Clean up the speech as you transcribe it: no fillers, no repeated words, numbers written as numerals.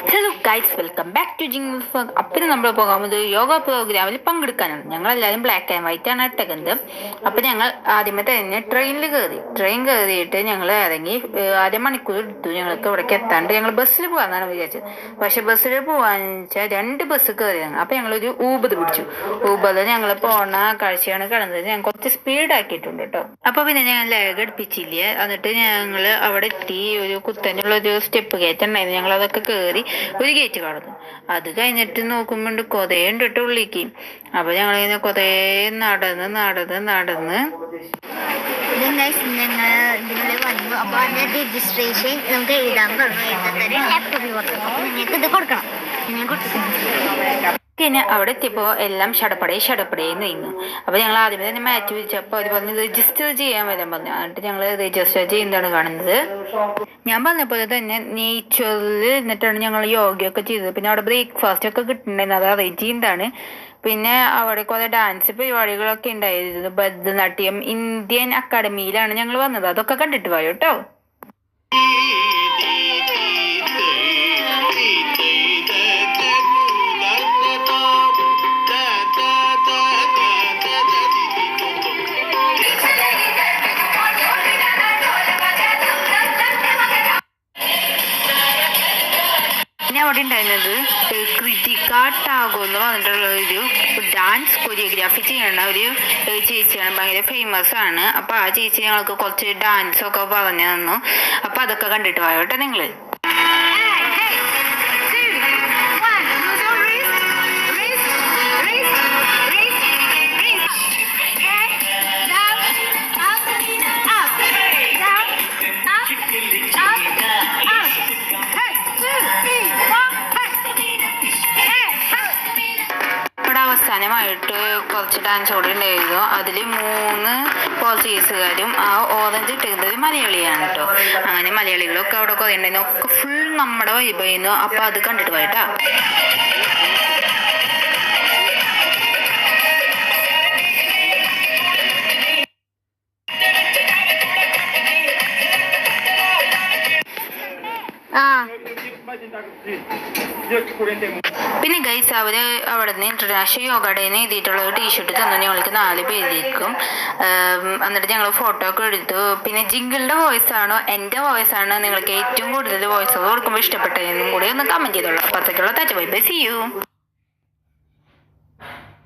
Hello guys, welcome back to ജിങ്. അപ്പം നമ്മൾ പോകാൻ പോകുന്നത് യോഗ പ്രോഗ്രാമിൽ പങ്കെടുക്കാനാണ്. ഞങ്ങളെല്ലാവരും ബ്ലാക്ക് ആൻഡ് വൈറ്റ് ആണ് ഇട്ടേക്കുന്നത്. അപ്പം ഞങ്ങൾ ആദ്യമേ തന്നെ ട്രെയിൻ കയറിയിട്ട് ഞങ്ങൾ ഇറങ്ങി. അരമണിക്കൂർ എടുത്തു ഞങ്ങൾക്ക് ഇവിടേക്ക് എത്താണ്ട്. ഞങ്ങൾ ബസ്സിൽ പോകാമെന്നാണ് വിചാരിച്ചത്. പക്ഷെ ബസ്സിൽ പോകാന്ന് വെച്ചാൽ 2 ബസ് കയറിയാണ്. അപ്പം ഞങ്ങളൊരു ഊബർ പിടിച്ചു. ഊബറിൽ ഞങ്ങൾ പോണ കാഴ്ചയാണ് കാണുന്നത്. ഞാൻ കുറച്ച് സ്പീഡ് ആക്കിയിട്ടുണ്ട് കേട്ടോ. അപ്പോൾ പിന്നെ ഞാൻ ലാഗ് അടുപ്പിച്ചില്ല. എന്നിട്ട് ഞങ്ങൾ അവിടെ എത്തി. ഒരു കുത്തനുള്ള ഒരു സ്റ്റെപ്പ് കയറ്റുണ്ടായിരുന്നു. ഞങ്ങൾ അതൊക്കെ കയറി ഒരു ഗേറ്റ് കടന്നു. അത് കഴിഞ്ഞിട്ട് നോക്കുമ്പോണ്ട് കുറേ ഉണ്ട് കേട്ടോ ഉള്ളിലേക്ക്. അപ്പൊ ഞങ്ങളിങ്ങനെ കുറേ നടന്ന് വന്നു. അപ്പൊ അതിന്റെ രജിസ്ട്രേഷൻ നമുക്ക് എഴുതാൻ പറഞ്ഞു. ലാപ്ടോപ്പിൽ പറഞ്ഞു. അപ്പൊ നിങ്ങൾക്ക് ഇത് കൊടുക്കണം. പിന്നെ അവിടെ എത്തിയപ്പോൾ എല്ലാം ഷടപ്പടേ നീങ്ങും. അപ്പോൾ ഞങ്ങൾ ആദ്യമേ തന്നെ മാറ്റി വെച്ചപ്പോൾ അവർ പറഞ്ഞു രജിസ്റ്റർ ചെയ്യാൻ വരാൻ പറഞ്ഞു. എന്നിട്ട് ഞങ്ങൾ രജിസ്റ്റർ ചെയ്യുന്നതാണ് കാണുന്നത്. ഞാൻ പറഞ്ഞ പോലെ തന്നെ നേച്ചറിൽ ഇരുന്നിട്ടാണ് ഞങ്ങൾ യോഗയൊക്കെ ചെയ്തത്. പിന്നെ അവിടെ ബ്രേക്ക്ഫാസ്റ്റ് ഒക്കെ കിട്ടുന്നുണ്ടായിരുന്നു. അത് അറേഞ്ച് ചെയ്യുന്നതാണ്. പിന്നെ അവിടെ കുറെ ഡാൻസ് പരിപാടികളൊക്കെ ഉണ്ടായിരുന്നു. ഭരതനാട്യം ഇന്ത്യൻ അക്കാഡമിയിലാണ് ഞങ്ങൾ വന്നത്. അതൊക്കെ കണ്ടിട്ട് പോയോ കേട്ടോ. പിന്നെ അവിടെ ഉണ്ടായിരുന്നത് കൃതിക ടാഗോർ എന്ന് പറഞ്ഞിട്ടുള്ള ഒരു ഡാൻസ് കൊറിയോഗ്രാഫി ചെയ്യണ ഒരു ചേച്ചിയാണ്. ഭയങ്കര ഫേമസ് ആണ്. അപ്പൊ ആ ചേച്ചി ഞങ്ങൾക്ക് കുറച്ച് ഡാൻസ് ഒക്കെ പറഞ്ഞു തന്നു. അപ്പൊ അതൊക്കെ കണ്ടിട്ട് പോയോട്ടെ നിങ്ങള്. അവസാനമായിട്ട് കുറച്ച് ഡാൻസ് കൂടി ഉണ്ടായിരുന്നു. അതിൽ 3 പോർച്ചുഗീസുകാരും ആ ഓറഞ്ച് ഇട്ടിരുന്നത് മലയാളിയാണ് കേട്ടോ. അങ്ങനെ മലയാളികളൊക്കെ അവിടെ കുറേ ഉണ്ടായിരുന്നു. ഒക്കെ ഫുൾ നമ്മുടെ വൈബായിരുന്നു. അപ്പൊ അത് കണ്ടിട്ട് പോയിട്ടാ. പിന്നെ ഗൈസ് അവിടെ നിന്ന് ഇന്റർനാഷണൽ യോഗ ഡേന്ന് എഴുതിയിട്ടുള്ള ഒരു ടീഷർട്ട് തന്നു ഞങ്ങൾക്ക് 4 പേരിലേക്കും. എന്നിട്ട് ഞങ്ങൾ ഫോട്ടോ ഒക്കെ എടുത്തു. പിന്നെ ജിങ്കിളുടെ വോയിസ് ആണോ എൻ്റെ വോയിസ് ആണോ നിങ്ങൾക്ക് ഏറ്റവും കൂടുതൽ വോയിസ് കൊടുക്കുമ്പോൾ ഇഷ്ടപ്പെട്ടതെന്നും കൂടി ഒന്ന് കമന്റ് ചെയ്തോളൂ. അപ്പത്തേക്കുള്ള ബൈ. See U.